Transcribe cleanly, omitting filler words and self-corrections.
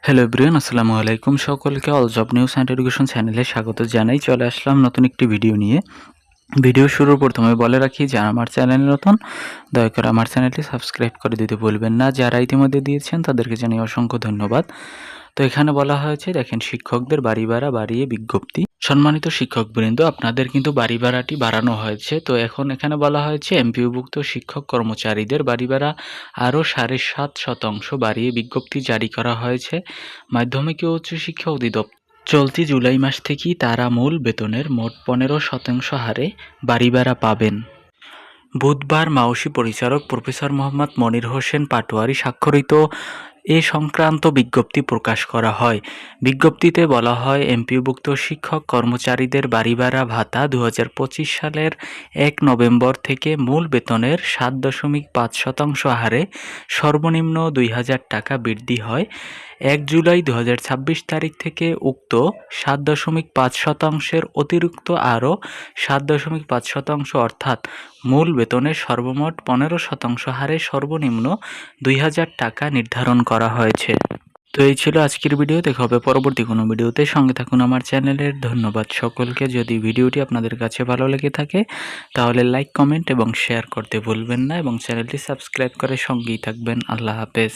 Hello everyone, আসসালামু আলাইকুম। সকলকে all job news and education চ্যানেলে স্বাগত জানাই। চলে আসলাম নতুন একটি ভিডিও নিয়ে। ভিডিও শুরুর প্রথমে বলে রাখি, যারা আমার চ্যানেলে নতুন দয়া করে আমার চ্যানেলটি সাবস্ক্রাইব করে দিতে ভুলবেন না। যারা ইতিমধ্যে দিয়েছেন তাদেরকে জানাই অসংখ্য ধন্যবাদ। তো এখানে বলা হয়েছে, দেখেন, শিক্ষকদের বাড়ি ভাড়া বাড়িয়ে বিজ্ঞপ্তি। সম্মানিত শিক্ষকবৃন্দ, আপনাদের কিন্তু বাড়ি ভাড়াটি বাড়ানো হয়েছে। তো এখন এখানে বলা হয়েছে এমপিওভুক্ত শিক্ষক কর্মচারীদের বাড়ি ভাড়া আরও 7.5% বাড়িয়ে বিজ্ঞপ্তি জারি করা হয়েছে মাধ্যমিক ও উচ্চশিক্ষা অধিদপ্তর। চলতি জুলাই মাস থেকেই তারা মূল বেতনের মোট 15% হারে বাড়ি ভাড়া পাবেন। বুধবার মাওসী পরিচালক প্রফেসর মোহাম্মদ মনির হোসেন পাটোয়ারি স্বাক্ষরিত এ সংক্রান্ত বিজ্ঞপ্তি প্রকাশ করা হয়। বিজ্ঞপ্তিতে বলা হয়, এমপিওভুক্ত শিক্ষক কর্মচারীদের বাড়ি ভাড়া ভাতা 2025 সালের 1 নভেম্বর থেকে মূল বেতনের 7.5% হারে সর্বনিম্ন 2,000 টাকা বৃদ্ধি হয়। 1 জুলাই 2026 তারিখ থেকে উক্ত 7.5%-এর অতিরিক্ত আরও 7.5% অর্থাৎ মূল বেতনের সর্বমোট 15% হারে সর্বনিম্ন 2,000 টাকা নির্ধারণ করা হয়েছে। তো এই ছিল আজকের ভিডিও। দেখা হবে পরবর্তী কোনো ভিডিওতে। সঙ্গে থাকুন আমার চ্যানেলের। ধন্যবাদ সকলকে। যদি ভিডিওটি আপনাদের কাছে ভালো লেগে থাকে তাহলে লাইক, কমেন্ট এবং শেয়ার করতে ভুলবেন না এবং চ্যানেলটি সাবস্ক্রাইব করে সঙ্গেই থাকবেন। আল্লাহ হাফেজ।